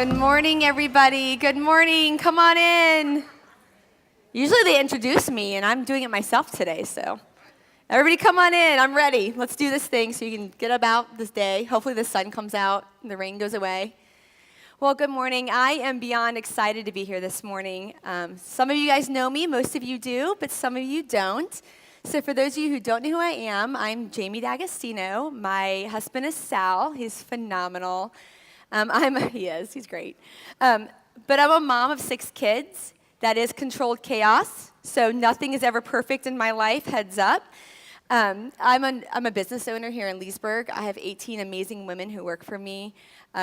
Good morning, everybody. Good morning. Come on in. Usually they introduce me, and I'm doing it myself today, so everybody come on in. I'm ready. Let's do this thing so you can get about this day. Hopefully the sun comes out and the rain goes away. Well, good morning. I am beyond excited to be here this morning. Some of you guys know me. Most of you do, but some of you don't. So for those of you who don't know who I am, I'm Jamie D'Agostino. My husband is Sal. He's phenomenal. He's great. But I'm a mom of 6 kids. That is controlled chaos. So nothing is ever perfect in my life, heads up. I'm a business owner here in Leesburg. I have 18 amazing women who work for me.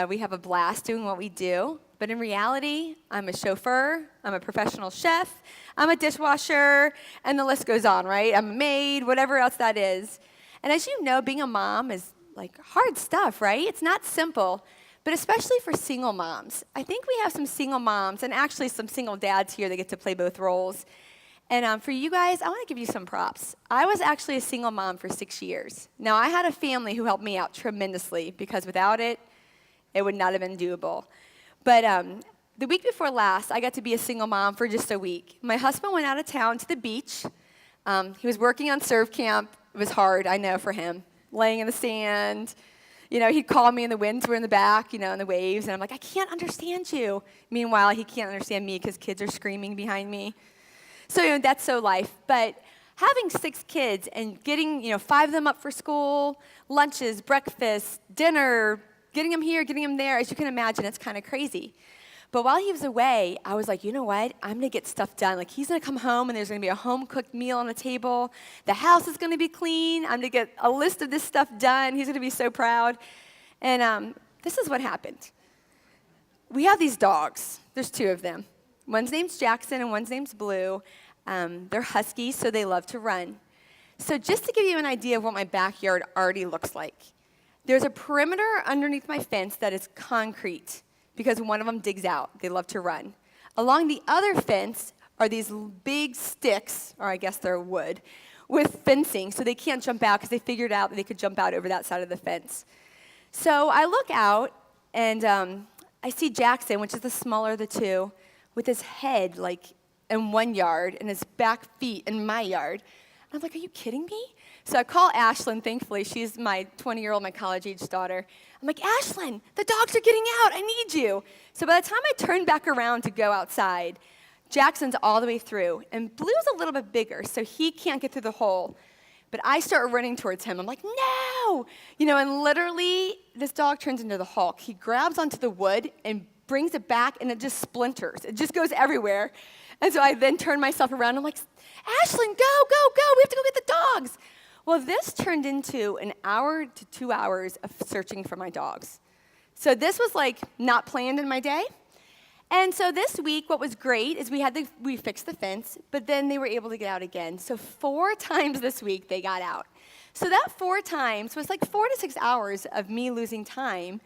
We have a blast doing what we do. But in reality, I'm a chauffeur, I'm a professional chef, I'm a dishwasher, and the list goes on, right? I'm a maid, whatever else that is. And as you know, being a mom is like hard stuff, right? It's not simple. But especially for single moms. I think we have some single moms and actually some single dads here that get to play both roles. And for you guys, I want to give you some props. I was actually a single mom for 6 years. Now, I had a family who helped me out tremendously because without it, it would not have been doable. But the week before last, I got to be a single mom for just a week. My husband went out of town to the beach. He was working on surf camp. It was hard, I know, for him, laying in the sand. You know, he'd call me and the winds were in the back, you know, and the waves, and I'm like, I can't understand you. Meanwhile, he can't understand me because kids are screaming behind me. So, you know, that's so life. But having 6 kids and getting, 5 of them up for school, lunches, breakfast, dinner, getting them here, getting them there, as you can imagine, it's kind of crazy. But while he was away, I was like, you know what? I'm going to get stuff done. Like, he's going to come home, and there's going to be a home-cooked meal on the table. The house is going to be clean. I'm going to get a list of this stuff done. He's going to be so proud. And this is what happened. We have these dogs. There's 2 of them. One's name's Jackson, and one's name's Blue. They're huskies, so they love to run. So just to give you an idea of what my backyard already looks like, there's a perimeter underneath my fence that is concrete, because one of them digs out. They love to run. Along the other fence are these big sticks, or I guess they're wood, with fencing, so they can't jump out because they figured out that they could jump out over that side of the fence. So I look out, and I see Jackson, which is the smaller of the 2, with his head like in one yard and his back feet in my yard. And I'm like, are you kidding me? So I call Ashlyn, thankfully. She's my 20-year-old, my college-age daughter. I'm like, Ashlyn, the dogs are getting out. I need you. So by the time I turn back around to go outside, Jackson's all the way through. And Blue's a little bit bigger, so he can't get through the hole. But I start running towards him. I'm like, no! And literally, this dog turns into the Hulk. He grabs onto the wood and brings it back, and it just splinters. It just goes everywhere. And so I then turn myself around. I'm like, Ashlyn, go, go, go. We have to go get the dogs. Well, this turned into an hour to 2 hours of searching for my dogs. So this was like not planned in my day. And so this week, what was great is we fixed the fence, but then they were able to get out again. So 4 times this week they got out. So that 4 times was like 4 to 6 hours of me losing time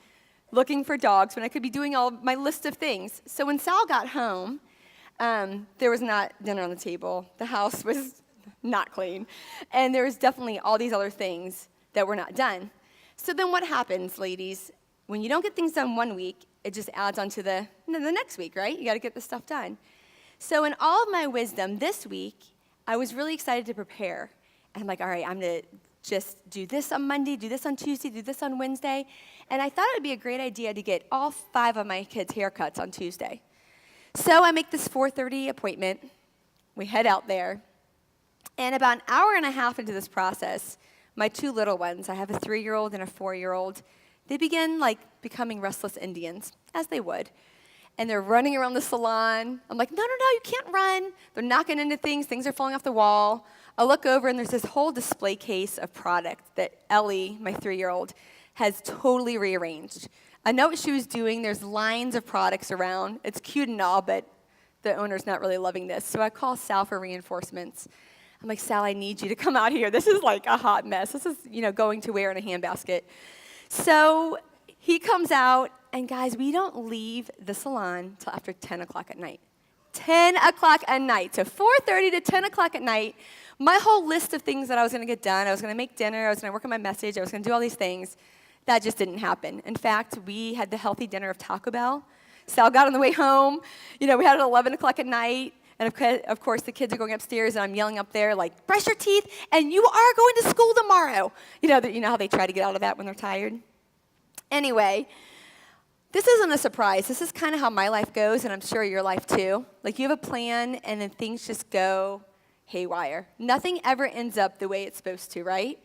looking for dogs when I could be doing all my list of things. So when Sal got home, there was not dinner on the table. The house was not clean. And there was definitely all these other things that were not done. So then what happens, ladies? When you don't get things done one week, it just adds on to the next week, right? You got to get the stuff done. So in all of my wisdom this week, I was really excited to prepare. And I'm like, all right, I'm going to just do this on Monday, do this on Tuesday, do this on Wednesday. And I thought it would be a great idea to get all 5 of my kids' haircuts on Tuesday. So I make this 4:30 appointment. We head out there. And about an hour and a half into this process, my 2 little ones, I have a 3-year-old and a 4-year-old, they begin becoming restless Indians, as they would. And they're running around the salon. I'm like, no, you can't run. They're knocking into things. Things are falling off the wall. I look over, and there's this whole display case of product that Ellie, my 3-year-old, has totally rearranged. I know what she was doing. There's lines of products around. It's cute and all, but the owner's not really loving this. So I call Sal for reinforcements. I'm like, Sal, I need you to come out here. This is like a hot mess. This is, going to wear in a handbasket. So he comes out, and guys, we don't leave the salon till after 10 o'clock at night. 10 o'clock at night. So 4:30 to 10 o'clock at night, my whole list of things that I was going to get done, I was going to make dinner, I was going to work on my message, I was going to do all these things, that just didn't happen. In fact, we had the healthy dinner of Taco Bell Sal got on the way home. We had it at 11 o'clock at night. And of course, the kids are going upstairs, and I'm yelling up there, like, brush your teeth, and you are going to school tomorrow. You know how they try to get out of that when they're tired? Anyway, this isn't a surprise. This is kind of how my life goes, and I'm sure your life too. Like, you have a plan, and then things just go haywire. Nothing ever ends up the way it's supposed to, right?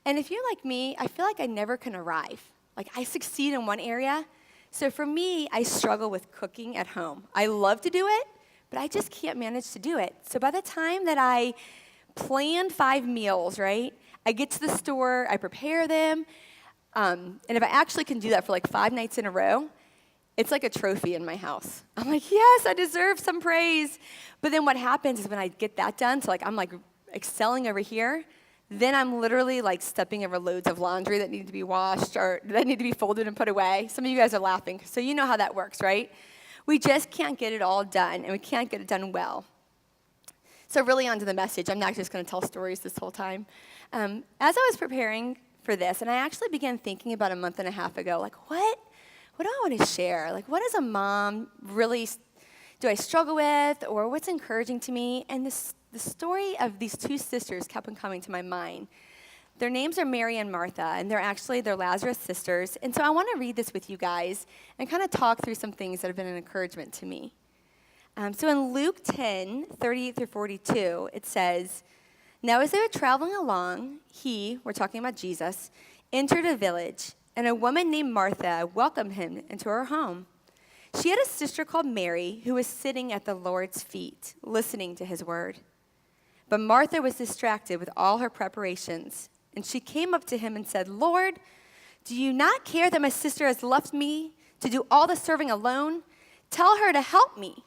And if you're like me, I feel like I never can arrive. Like, I succeed in one area. So for me, I struggle with cooking at home. I love to do it, but I just can't manage to do it. So by the time that I plan 5 meals, right, I get to the store, I prepare them, and if I actually can do that for like 5 nights in a row, it's like a trophy in my house. I'm like, yes, I deserve some praise. But then what happens is when I get that done, so like I'm like excelling over here, then I'm literally like stepping over loads of laundry that need to be washed or that need to be folded and put away. Some of you guys are laughing, so you know how that works, right? We just can't get it all done, and we can't get it done well. So really on to the message. I'm not just going to tell stories this whole time. As I was preparing for this, and I actually began thinking about a month and a half ago, like, what do I want to share? Like, what as a mom really do I struggle with, or what's encouraging to me? And the story of these 2 sisters kept on coming to my mind. Their names are Mary and Martha, and they're Lazarus sisters. And so I want to read this with you guys and kind of talk through some things that have been an encouragement to me. So in Luke 10, 38 through 42, it says, "Now as they were traveling along, we're talking about Jesus, entered a village, and a woman named Martha welcomed him into her home. She had a sister called Mary who was sitting at the Lord's feet, listening to his word. But Martha was distracted with all her preparations. And she came up to him and said, 'Lord, do you not care that my sister has left me to do all the serving alone? Tell her to help me.'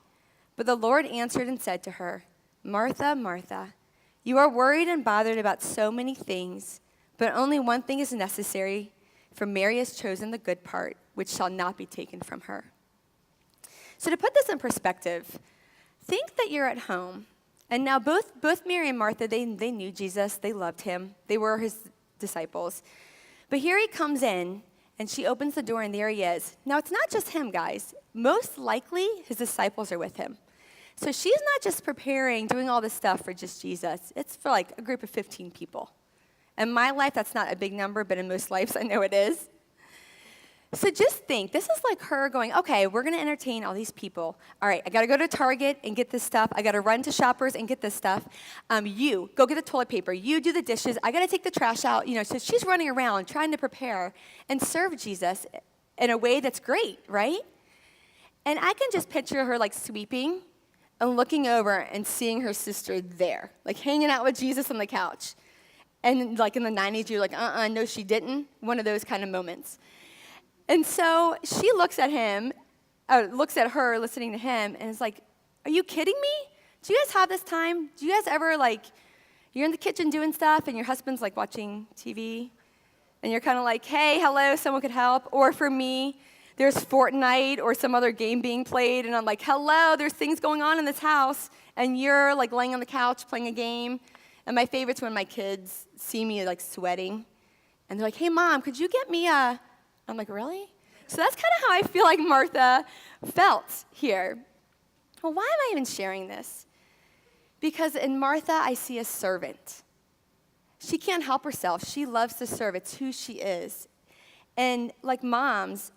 But the Lord answered and said to her, 'Martha, Martha, you are worried and bothered about so many things, but only one thing is necessary, for Mary has chosen the good part, which shall not be taken from her.'" So to put this in perspective, think that you're at home. And now both Mary and Martha, they knew Jesus. They loved him. They were his disciples. But here he comes in, and she opens the door, and there he is. Now, it's not just him, guys. Most likely, his disciples are with him. So she's not just doing all this stuff for just Jesus. It's for like a group of 15 people. In my life, that's not a big number, but in most lives, I know it is. So just think, this is like her going, okay, we're going to entertain all these people. All right, I got to go to Target and get this stuff. I got to run to Shoppers and get this stuff. You, go get the toilet paper. You do the dishes. I got to take the trash out. So she's running around trying to prepare and serve Jesus in a way that's great, right? And I can just picture her like sweeping and looking over and seeing her sister there, like hanging out with Jesus on the couch. And like in the 90s, you're like, no, she didn't. One of those kind of moments. And so she looks at her, listening to him, and is like, "Are you kidding me? Do you guys have this time? Do you guys ever, like, you're in the kitchen doing stuff, and your husband's, like, watching TV, and you're kind of like, hey, hello, someone could help?" Or for me, there's Fortnite or some other game being played, and I'm like, hello, there's things going on in this house, and you're, like, laying on the couch playing a game. And my favorite's when my kids see me, like, sweating, and they're like, "Hey, Mom, could you get me a..." I'm like, really? So that's kind of how I feel like Martha felt here. Well, why am I even sharing this? Because in Martha, I see a servant. She can't help herself. She loves to serve. It's who she is. And like moms,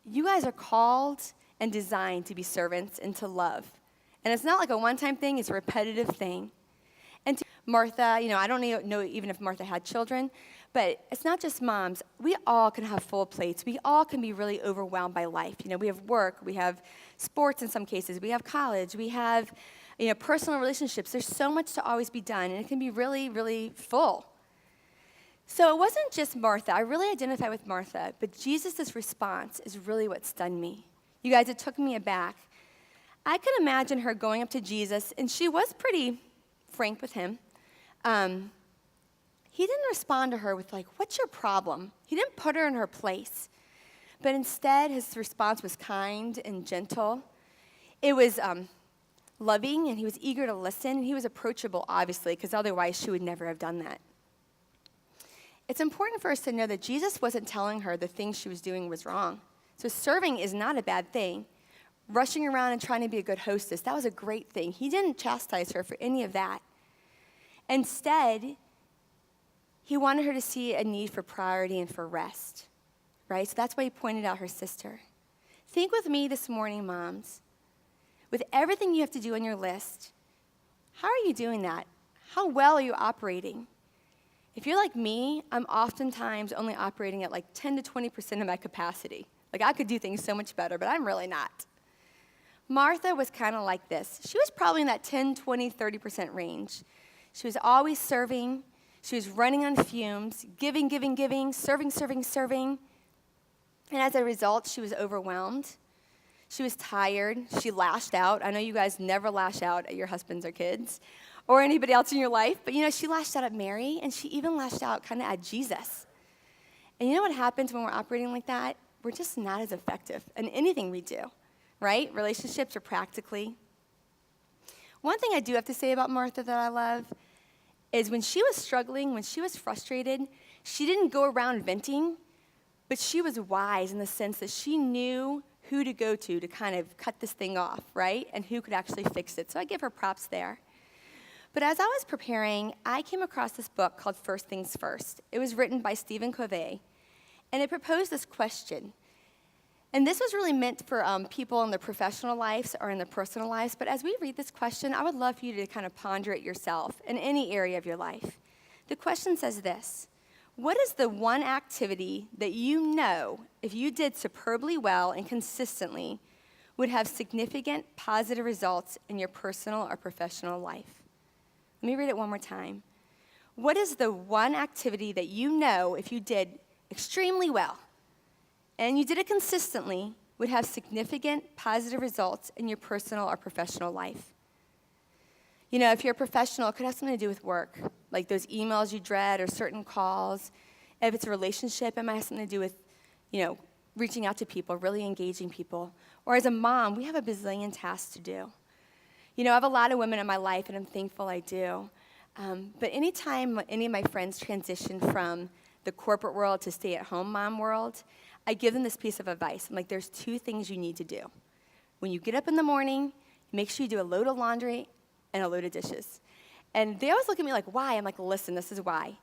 you guys are called and designed to be servants and to love. And it's not like a one-time thing. It's a repetitive thing. And Martha, I don't know even if Martha had children, but it's not just moms. We all can have full plates. We all can be really overwhelmed by life. We have work. We have sports in some cases. We have college. We have, personal relationships. There's so much to always be done, and it can be really, really full. So it wasn't just Martha. I really identify with Martha, but Jesus' response is really what stunned me. You guys, it took me aback. I can imagine her going up to Jesus, and she was pretty frank with him. He didn't respond to her with like, "What's your problem?" He didn't put her in her place. But instead, his response was kind and gentle. It was loving, and he was eager to listen. He was approachable, obviously, because otherwise she would never have done that. It's important for us to know that Jesus wasn't telling her the thing she was doing was wrong. So serving is not a bad thing. rushing around and trying to be a good hostess. That was a great thing. He didn't chastise her for any of that. Instead, he wanted her to see a need for priority and for rest, right? So that's why he pointed out her sister. Think with me this morning, moms. With everything you have to do on your list, how are you doing that? How well are you operating? If you're like me, I'm oftentimes only operating at like 10 to 20% of my capacity. Like I could do things so much better, but I'm really not. Martha was kind of like this. She was probably in that 10, 20, 30% range. She was always serving. She was running on fumes, giving, serving. And as a result, she was overwhelmed. She was tired. She lashed out. I know you guys never lash out at your husbands or kids or anybody else in your life, but she lashed out at Mary, and she even lashed out kind of at Jesus. And you know what happens when we're operating like that? We're just not as effective in anything we do, right? Relationships or practically. One thing I do have to say about Martha that I love is when she was struggling, when she was frustrated, she didn't go around venting, but she was wise in the sense that she knew who to go to kind of cut this thing off, right? And who could actually fix it. So I give her props there. But as I was preparing, I came across this book called First Things First. It was written by Stephen Covey, and it proposed this question. And this was really meant for people in their professional lives or in their personal lives. But as we read this question, I would love for you to kind of ponder it yourself in any area of your life. The question says this: what is the one activity that you know, if you did superbly well and consistently, would have significant positive results in your personal or professional life? Let me read it one more time. What is the one activity that you know, if you did extremely well, and you did it consistently, would have significant positive results in your personal or professional life? If you're a professional, it could have something to do with work, like those emails you dread or certain calls. If it's a relationship, it might have something to do with, reaching out to people, really engaging people. Or as a mom, we have a bazillion tasks to do. I have a lot of women in my life, and I'm thankful I do. But anytime any of my friends transition from the corporate world to stay-at-home mom world, I give them this piece of advice. I'm like, there's two things you need to do. When you get up in the morning, make sure you do a load of laundry and a load of dishes. And they always look at me like, why? I'm like, listen, this is why.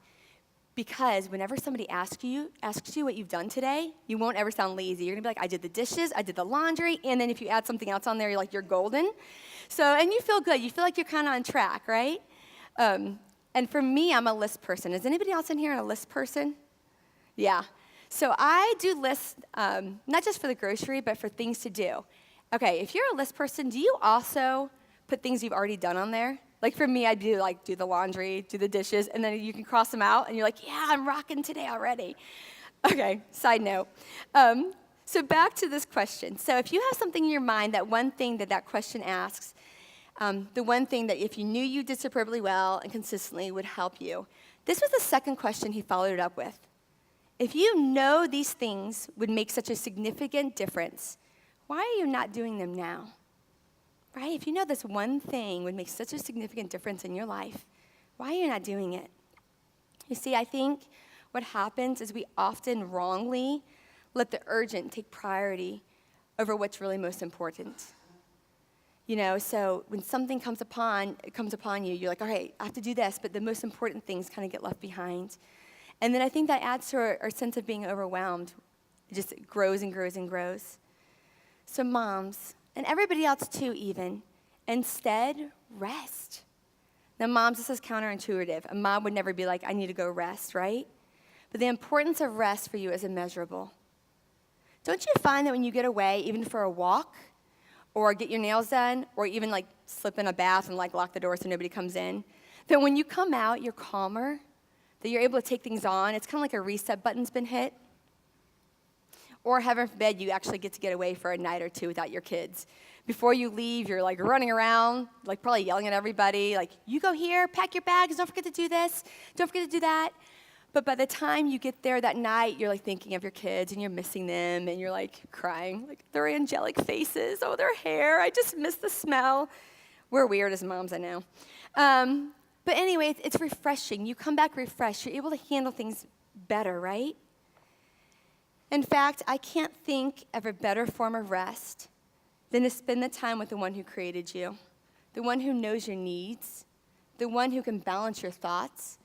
Because whenever somebody asks you what you've done today, you won't ever sound lazy. You're going to be like, I did the dishes, I did the laundry, and then if you add something else on there, you're golden. And you feel good. You feel like you're kind of on track, right? And for me, I'm a list person. Is anybody else in here a list person? Yeah. So I do lists, not just for the grocery, but for things to do. Okay, if you're a list person, do you also put things you've already done on there? Like for me, I do the laundry, do the dishes, and then you can cross them out, and you're like, yeah, I'm rocking today already. Okay, side note. So back to this question. So if you have something in your mind, that one thing that question asks, the one thing that if you knew you did superbly well and consistently would help you, this was the second question he followed it up with. If you know these things would make such a significant difference, why are you not doing them now? Right? If you know this one thing would make such a significant difference in your life, why are you not doing it? You see, I think what happens is we often wrongly let the urgent take priority over what's really most important. So when something comes upon you, you're like, all right, I have to do this, but the most important things kind of get left behind. And then I think that adds to our sense of being overwhelmed. It just grows and grows and grows. So moms, and everybody else too even, instead, rest. Now moms, this is counterintuitive. A mom would never be like, I need to go rest, right? But the importance of rest for you is immeasurable. Don't you find that when you get away, even for a walk, or get your nails done, or even slip in a bath and lock the door so nobody comes in, that when you come out, you're calmer, that you're able to take things on. It's kind of like a reset button's been hit. Or heaven forbid, you actually get to get away for a night or two without your kids. Before you leave, you're running around, probably yelling at everybody, you go here, pack your bags, don't forget to do this, don't forget to do that. But by the time you get there that night, you're thinking of your kids and you're missing them and you're crying, their angelic faces, oh, their hair, I just miss the smell. We're weird as moms, I know. But anyway, it's refreshing. You come back refreshed. You're able to handle things better, right? In fact, I can't think of a better form of rest than to spend the time with the one who created you, the one who knows your needs, the one who can balance your thoughts,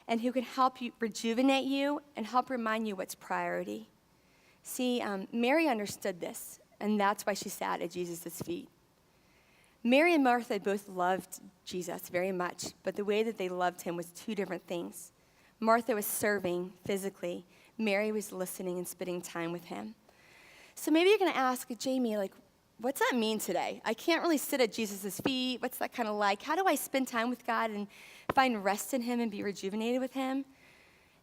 and who can help you rejuvenate you and help remind you what's priority. See, Mary understood this, and that's why she sat at Jesus' feet. Mary and Martha both loved Jesus very much, but the way that they loved him was two different things. Martha was serving physically. Mary was listening and spending time with him. So maybe you're going to ask, Jamie, like, what's that mean today? I can't really sit at Jesus' feet. What's that kind of like? How do I spend time with God and find rest in him and be rejuvenated with him?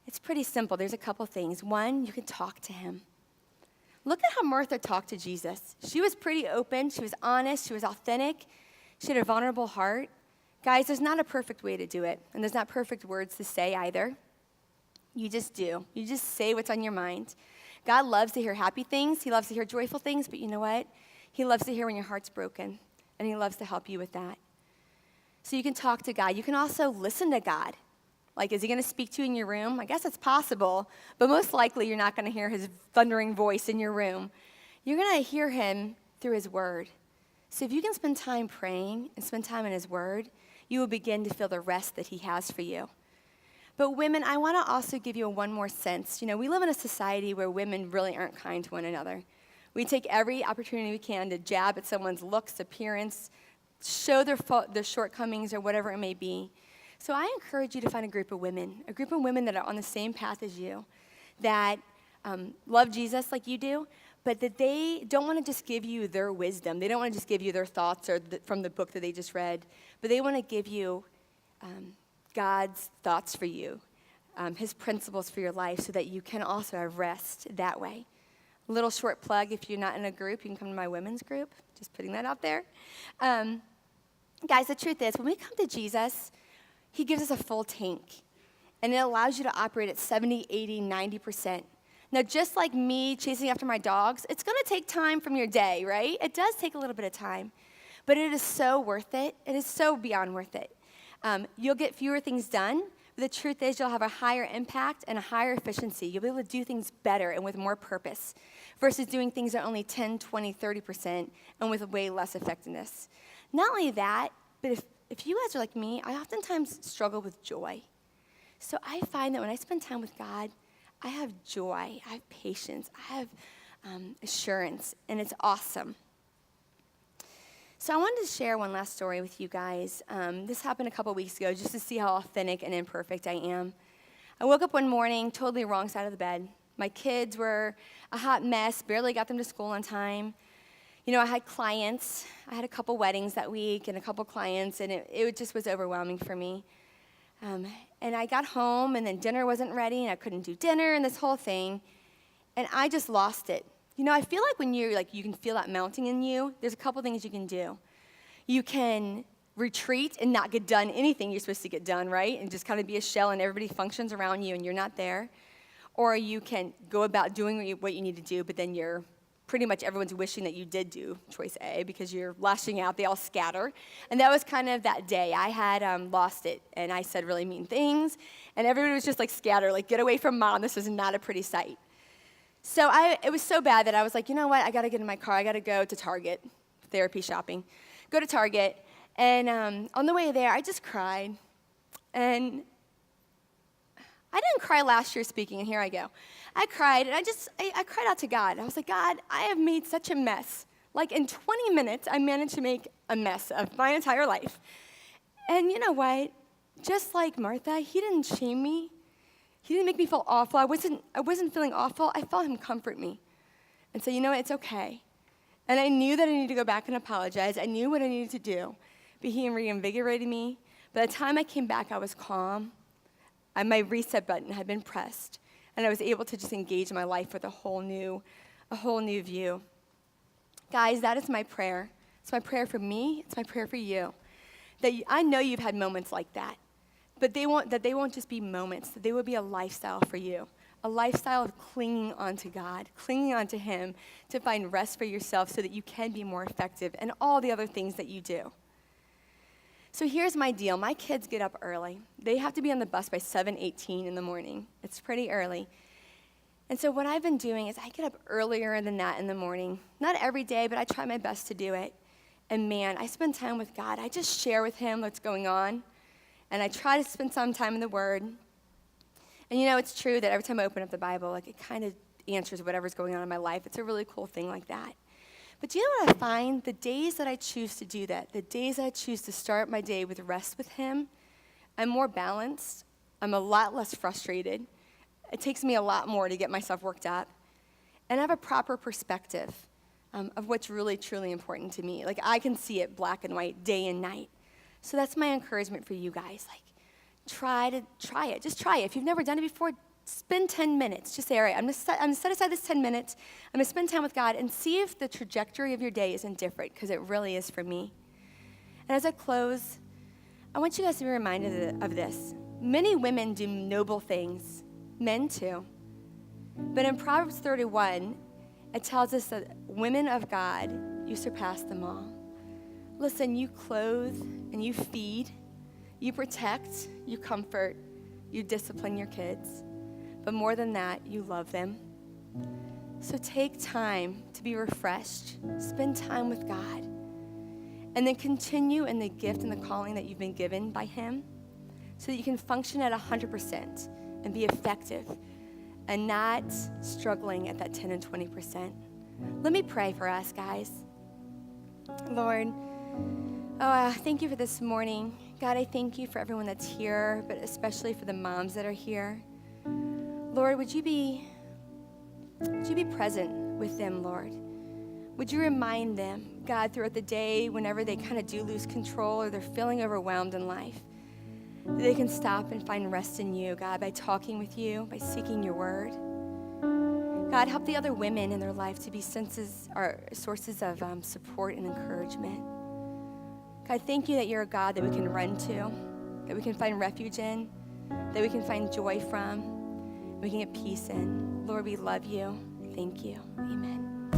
It's pretty simple. There's a couple things. One, you can talk to him. Look at how Martha talked to Jesus. She was pretty open. She was honest. She was authentic. She had a vulnerable heart. Guys, there's not a perfect way to do it, and there's not perfect words to say either. You just do. You just say what's on your mind. God loves to hear happy things. He loves to hear joyful things, but you know what? He loves to hear when your heart's broken, and he loves to help you with that. So you can talk to God. You can also listen to God. Like, is he going to speak to you in your room? I guess it's possible, but most likely you're not going to hear his thundering voice in your room. You're going to hear him through his word. So if you can spend time praying and spend time in his word, you will begin to feel the rest that he has for you. But women, I want to also give you one more sense. You know, we live in a society where women really aren't kind to one another. We take every opportunity we can to jab at someone's looks, appearance, show their shortcomings or whatever it may be. So I encourage you to find a group of women that are on the same path as you, that love Jesus like you do, but that they don't want to just give you their wisdom. They don't want to just give you their thoughts or from the book that they just read, but they want to give you God's thoughts for you, his principles for your life so that you can also have rest that way. A little short plug, if you're not in a group, you can come to my women's group. Just putting that out there. Guys, the truth is, when we come to Jesus, he gives us a full tank, and it allows you to operate at 70, 80, 90%. Now, just like me chasing after my dogs, it's going to take time from your day, right? It does take a little bit of time, but it is so worth it. It is so beyond worth it. You'll get fewer things done, but the truth is you'll have a higher impact and a higher efficiency. You'll be able to do things better and with more purpose versus doing things at only 10, 20, 30% and with way less effectiveness. Not only that, but if you guys are like me, I oftentimes struggle with joy. So I find that when I spend time with God, I have joy, I have patience, I have assurance, and it's awesome. So I wanted to share one last story with you guys. This happened a couple weeks ago just to see how authentic and imperfect I am. I woke up one morning, totally wrong side of the bed. My kids were a hot mess, barely got them to school on time. You know, I had clients. I had a couple weddings that week and a couple clients, and it just was overwhelming for me. And I got home, and then dinner wasn't ready, and I couldn't do dinner, and this whole thing. And I just lost it. You know, I feel like when you can feel that mounting in you, there's a couple things you can do. You can retreat and not get done anything you're supposed to get done, right? And just kind of be a shell, and everybody functions around you, and you're not there. Or you can go about doing what you need to do, but then pretty much everyone's wishing that you did do choice A because you're lashing out. They all scatter. And that was kind of that day. I had lost it, and I said really mean things, and everybody was just like scatter, like get away from mom. This is not a pretty sight. So it was so bad that I was like, you know what? I got to get in my car. I got to go to Target, therapy shopping. Go to Target, and on the way there, I just cried. And I didn't cry last year speaking, and here I go. I cried, and I cried out to God. I was like, God, I have made such a mess. Like in 20 minutes, I managed to make a mess of my entire life. And you know what? Just like Martha, he didn't shame me. He didn't make me feel awful. I wasn't feeling awful. I felt him comfort me and say, you know what, it's okay. And I knew that I needed to go back and apologize. I knew what I needed to do. But he reinvigorated me. By the time I came back, I was calm. My reset button had been pressed. And I was able to just engage my life with a whole new view. Guys, that is my prayer. It's my prayer for me. It's my prayer for you. I know you've had moments like that. But they won't just be moments. That they will be a lifestyle for you. A lifestyle of clinging onto God, clinging onto him to find rest for yourself so that you can be more effective and all the other things that you do. So here's my deal. My kids get up early. They have to be on the bus by 7:18 in the morning. It's pretty early. And so what I've been doing is I get up earlier than that in the morning. Not every day, but I try my best to do it. And man, I spend time with God. I just share with him what's going on. And I try to spend some time in the Word. And it's true that every time I open up the Bible, it kind of answers whatever's going on in my life. It's a really cool thing like that. But do you know what I find? The days that I choose to do that, the days I choose to start my day with rest with him, I'm more balanced. I'm a lot less frustrated. It takes me a lot more to get myself worked up. And I have a proper perspective of what's really, truly important to me. I can see it black and white, day and night. So that's my encouragement for you guys. Try it. Just try it. If you've never done it before, spend 10 minutes. Just say, all right, I'm going to set aside this 10 minutes. I'm going to spend time with God and see if the trajectory of your day isn't different, because it really is for me. And as I close, I want you guys to be reminded of this. Many women do noble things, men too. But in Proverbs 31, it tells us that women of God, you surpass them all. Listen, you clothe and you feed, you protect, you comfort, you discipline your kids. But more than that, you love them. So take time to be refreshed. Spend time with God. And then continue in the gift and the calling that you've been given by him so that you can function at 100% and be effective and not struggling at that 10 and 20%. Let me pray for us, guys. Lord, thank you for this morning. God, I thank you for everyone that's here, but especially for the moms that are here. Lord, would you be present with them, Lord? Would you remind them, God, throughout the day, whenever they kind of do lose control or they're feeling overwhelmed in life, that they can stop and find rest in you, God, by talking with you, by seeking your word. God, help the other women in their life to be sources of support and encouragement. God, thank you that you're a God that we can run to, that we can find refuge in, that we can find joy from, we can get peace in. Lord, we love you. Thank you. Amen.